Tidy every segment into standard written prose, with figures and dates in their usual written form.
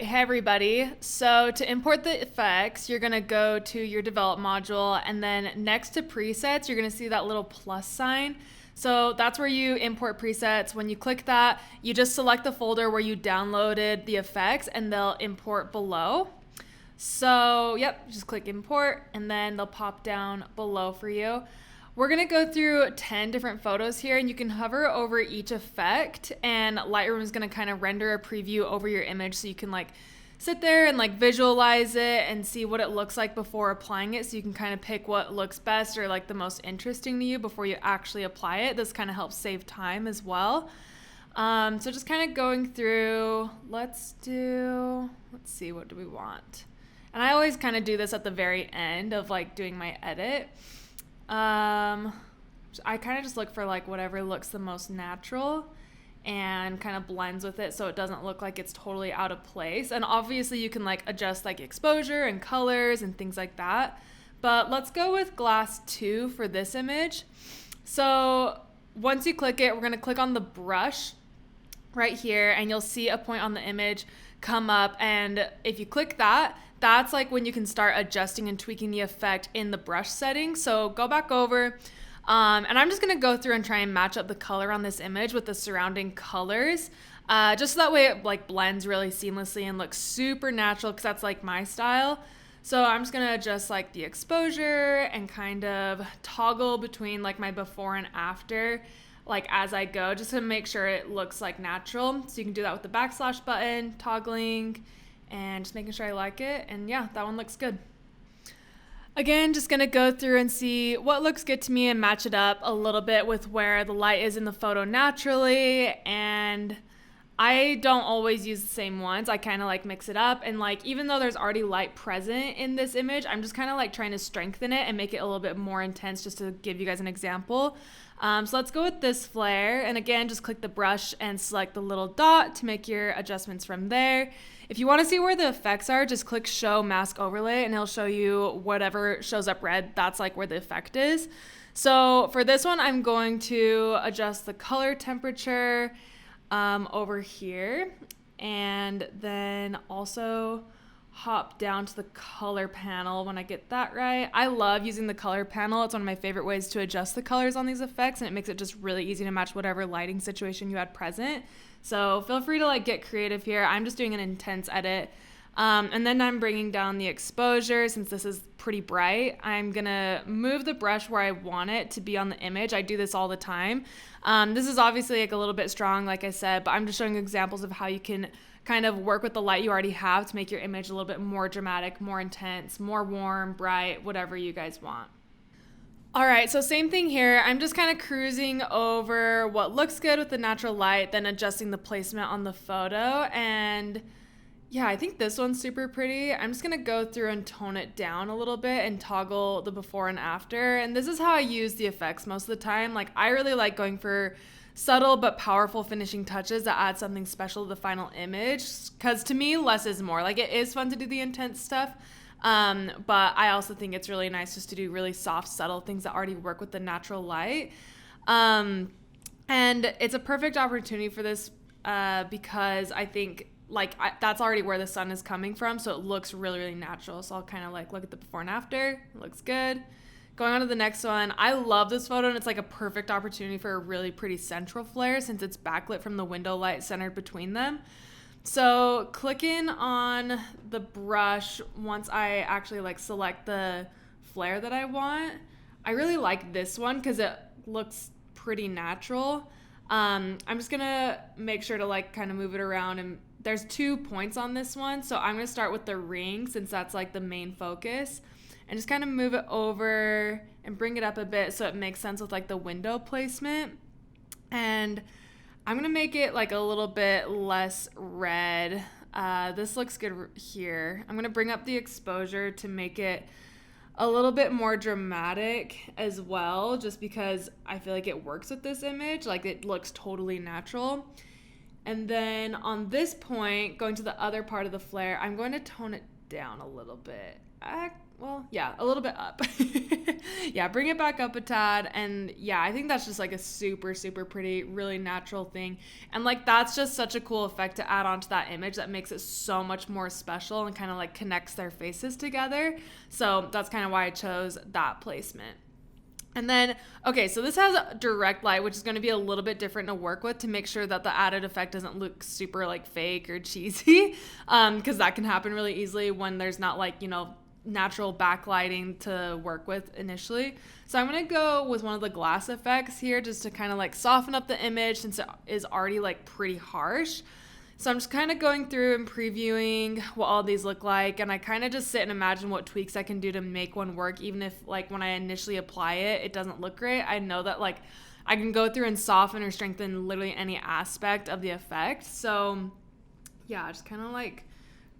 right, hey everybody. So to import the effects, you're gonna go to your develop module, and then next to presets, you're gonna see that little plus sign. So that's where you import presets. When you click that, you just select the folder where you downloaded the effects and they'll import below. So yep, just click import and then they'll pop down below for you. We're gonna go through 10 different photos here, and you can hover over each effect, and Lightroom is gonna kind of render a preview over your image so you can like sit there and like visualize it and see what it looks like before applying it, so you can kind of pick what looks best or like the most interesting to you before you actually apply it. This kind of helps save time as well. So just kind of going through, let's see, what do we want? And I always kind of do this at the very end of like doing my edit. I kind of just look for like whatever looks the most natural and kind of blends with it so it doesn't look like it's totally out of place. And obviously you can like adjust like exposure and colors and things like that. But let's go with glass 2 for this image. So once you click it, we're going to click on the brush right here, and you'll see a point on the image come up, and if you click that, that's like when you can start adjusting and tweaking the effect in the brush settings. So go back over, and I'm just gonna go through and try and match up the color on this image with the surrounding colors, just so that way it like blends really seamlessly and looks super natural, because that's like my style. So I'm just gonna adjust like the exposure and kind of toggle between like my before and after like as I go, just to make sure it looks like natural. So you can do that with the backslash button, toggling, and just making sure I like it. And yeah, that one looks good. Again, just gonna go through and see what looks good to me and match it up a little bit with where the light is in the photo naturally. And I don't always use the same ones. I kind of like mix it up, and like even though there's already light present in this image, I'm just kind of like trying to strengthen it and make it a little bit more intense, just to give you guys an example. So let's go with this flare, and again, just click the brush and select the little dot to make your adjustments from there. If you want to see where the effects are, just click show mask overlay and it'll show you whatever shows up red. That's like where the effect is. So for this one, I'm going to adjust the color temperature over here, and then also hop down to the color panel when I get that right. I love using the color panel. It's one of my favorite ways to adjust the colors on these effects, and it makes it just really easy to match whatever lighting situation you had present. So feel free to like get creative here. I'm just doing an intense edit. And then I'm bringing down the exposure. Since this is pretty bright, I'm gonna move the brush where I want it to be on the image. I do this all the time. This is obviously like a little bit strong, like I said, but I'm just showing examples of how you can kind of work with the light you already have to make your image a little bit more dramatic, more intense, more warm, bright, whatever you guys want. All right, so same thing here. I'm just kind of cruising over what looks good with the natural light, then adjusting the placement on the photo. And yeah, I think this one's super pretty. I'm just gonna go through and tone it down a little bit and toggle the before and after. And this is how I use the effects most of the time. Like I really like going for subtle but powerful finishing touches that add something special to the final image, because to me, less is more. Like it is fun to do the intense stuff, but I also think it's really nice just to do really soft, subtle things that already work with the natural light. And it's a perfect opportunity for this because I think that's already where the sun is coming from, so it looks really, really natural. So I'll kind of like look at the before and after. It looks good. Going on to the next one. I love this photo, and it's like a perfect opportunity for a really pretty central flare since it's backlit from the window light centered between them. So clicking on the brush, once I actually like select the flare that I want, I really like this one because it looks pretty natural. I'm just gonna make sure to like kind of move it around, and there's 2 points on this one, so I'm gonna start with the ring since that's like the main focus, and just kind of move it over and bring it up a bit so it makes sense with like the window placement. And I'm gonna make it like a little bit less red. This looks good here. I'm gonna bring up the exposure to make it a little bit more dramatic as well, just because I feel like it works with this image. Like it looks totally natural. And then on this point, going to the other part of the flare, I'm going to tone it down a little bit. Well, yeah, a little bit up. Yeah, bring it back up a tad. And yeah, I think that's just like a super, super pretty, really natural thing. And like, that's just such a cool effect to add onto that image that makes it so much more special and kind of like connects their faces together. So that's kind of why I chose that placement. And then, okay, so this has direct light, which is going to be a little bit different to work with to make sure that the added effect doesn't look super like fake or cheesy, because that can happen really easily when there's not like, you know, natural backlighting to work with initially. So I'm going to go with one of the glass effects here just to kind of like soften up the image since it is already like pretty harsh. So I'm just kind of going through and previewing what all these look like, and I kind of just sit and imagine what tweaks I can do to make one work, even if like when I initially apply it, it doesn't look great. I know that like I can go through and soften or strengthen literally any aspect of the effect. So yeah, just kind of like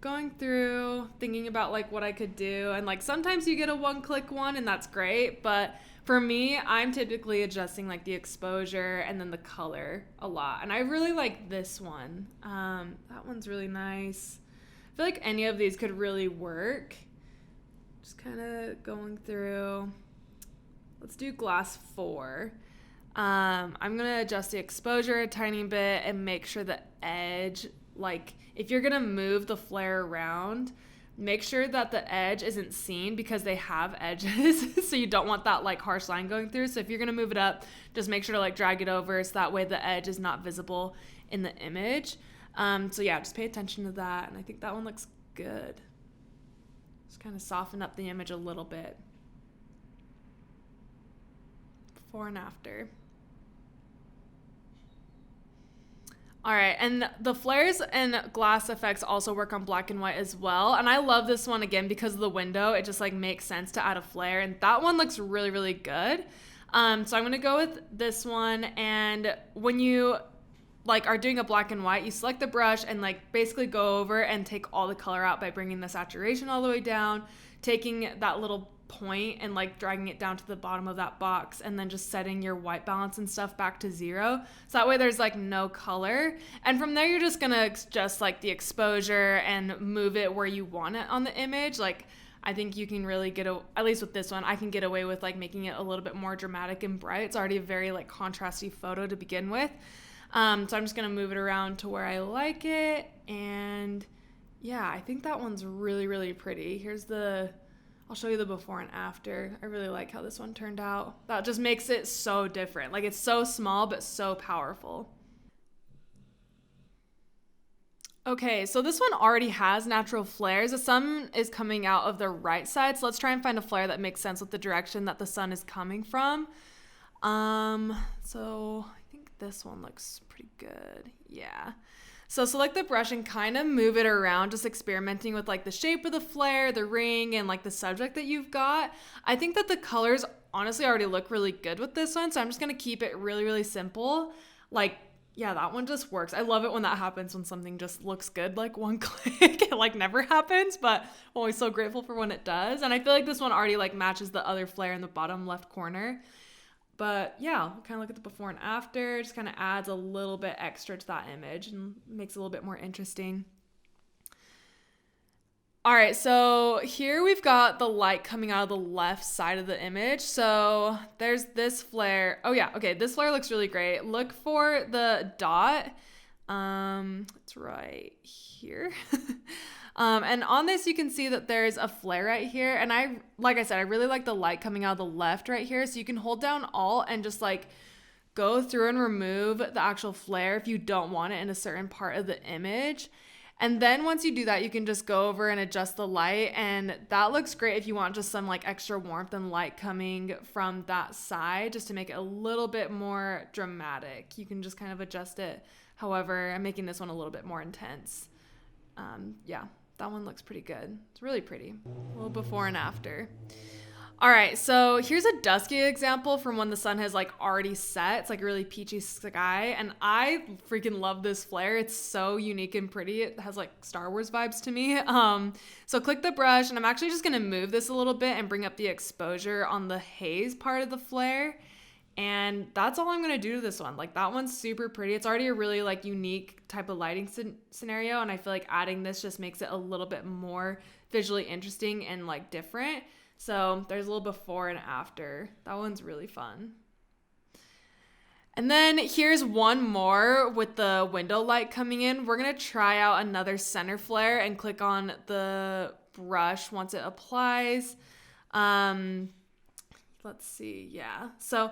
going through, thinking about like what I could do, and like sometimes you get a one-click one and that's great, but for me, I'm typically adjusting like the exposure and then the color a lot. And I really like this one. That one's really nice. I feel like any of these could really work. Just kind of going through. Let's do glass 4. I'm going to adjust the exposure a tiny bit and make sure the edge, like if you're going to move the flare around, make sure that the edge isn't seen because they have edges. So you don't want that like harsh line going through. So if you're going to move it up, just make sure to like drag it over so that way the edge is not visible in the image. So yeah, just pay attention to that. And I think that one looks good. Just kind of soften up the image a little bit. Before and after. All right, and the flares and glass effects also work on black and white as well. And I love this one again because of the window. It just like makes sense to add a flare, and that one looks really, really good. So I'm gonna go with this one. And when you like are doing a black and white, you select the brush and like basically go over and take all the color out by bringing the saturation all the way down, taking that little point and like dragging it down to the bottom of that box, and then just setting your white balance and stuff back to 0. So that way there's like no color. And from there, you're just gonna adjust like the exposure and move it where you want it on the image. Like I think you can really at least with this one, I can get away with like making it a little bit more dramatic and bright. It's already a very like contrasty photo to begin with. So I'm just gonna move it around to where I like it. And yeah, I think that one's really, really pretty. I'll show you the before and after. I really like how this one turned out. That just makes it so different. Like it's so small, but so powerful. Okay, so this one already has natural flares. The sun is coming out of the right side. So let's try and find a flare that makes sense with the direction that the sun is coming from. So I think this one looks pretty good. Yeah. So select the brush and kind of move it around, just experimenting with like the shape of the flare, the ring, and like the subject that you've got. I think that the colors honestly already look really good with this one, so I'm just gonna keep it really, really simple. Like, yeah, that one just works. I love it when that happens, when something just looks good, like one click. It like never happens, but I'm always so grateful for when it does. And I feel like this one already like matches the other flare in the bottom left corner. But yeah, I'll kind of look at the before and after. Just kind of adds a little bit extra to that image and makes it a little bit more interesting. All right, so here we've got the light coming out of the left side of the image. So there's this flare. Oh yeah, okay, this flare looks really great. Look for the dot. It's right here. And on this, you can see that there's a flare right here. And like I said, I really like the light coming out of the left right here. So you can hold down Alt and just like go through and remove the actual flare if you don't want it in a certain part of the image. And then once you do that, you can just go over and adjust the light. And that looks great if you want just some like extra warmth and light coming from that side, just to make it a little bit more dramatic. You can just kind of adjust it. However, I'm making this one a little bit more intense. Yeah. That one looks pretty good. It's really pretty. A little before and after. All right, so here's a dusky example from when the sun has like already set. It's like a really peachy sky, and I freaking love this flare. It's so unique and pretty. It has like Star Wars vibes to me. So click the brush, and I'm actually just gonna move this a little bit and bring up the exposure on the haze part of the flare. And that's all I'm going to do to this one. Like that one's super pretty. It's already a really like unique type of lighting scenario. And I feel like adding this just makes it a little bit more visually interesting and like different. So there's a little before and after. That one's really fun. And then here's one more with the window light coming in. We're going to try out another center flare and click on the brush once it applies. Let's see. Yeah. So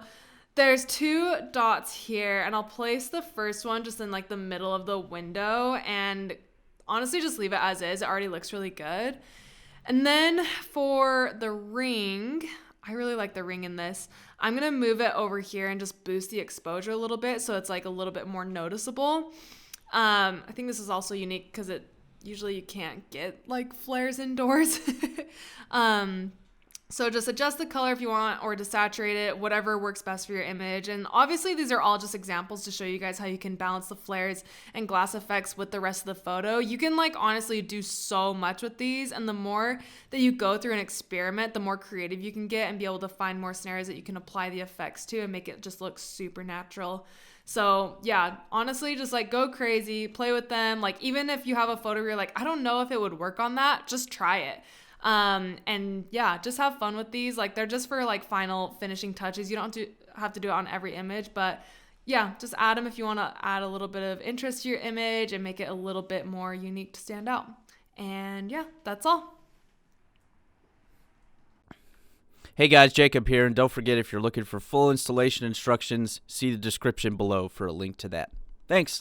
there's 2 dots here, and I'll place the first one just in like the middle of the window, and honestly just leave it as is. It already looks really good. And then for the ring, I really like the ring in this. I'm going to move it over here and just boost the exposure a little bit so it's like a little bit more noticeable. I think this is also unique because usually you can't get like flares indoors. So just adjust the color if you want, or desaturate it, whatever works best for your image. And obviously these are all just examples to show you guys how you can balance the flares and glass effects with the rest of the photo. You can like honestly do so much with these, and the more that you go through and experiment, the more creative you can get and be able to find more scenarios that you can apply the effects to and make it just look super natural. So yeah, honestly, just like go crazy, play with them. Like even if you have a photo where you're like, I don't know if it would work on that, just try it. And yeah, just have fun with these. Like they're just for like final finishing touches. You don't have to do it on every image, but yeah, just add them if you want to add a little bit of interest to your image and make it a little bit more unique to stand out. And yeah, that's all. Hey guys, Jacob here, and don't forget, if you're looking for full installation instructions, see the description below for a link to that. Thanks.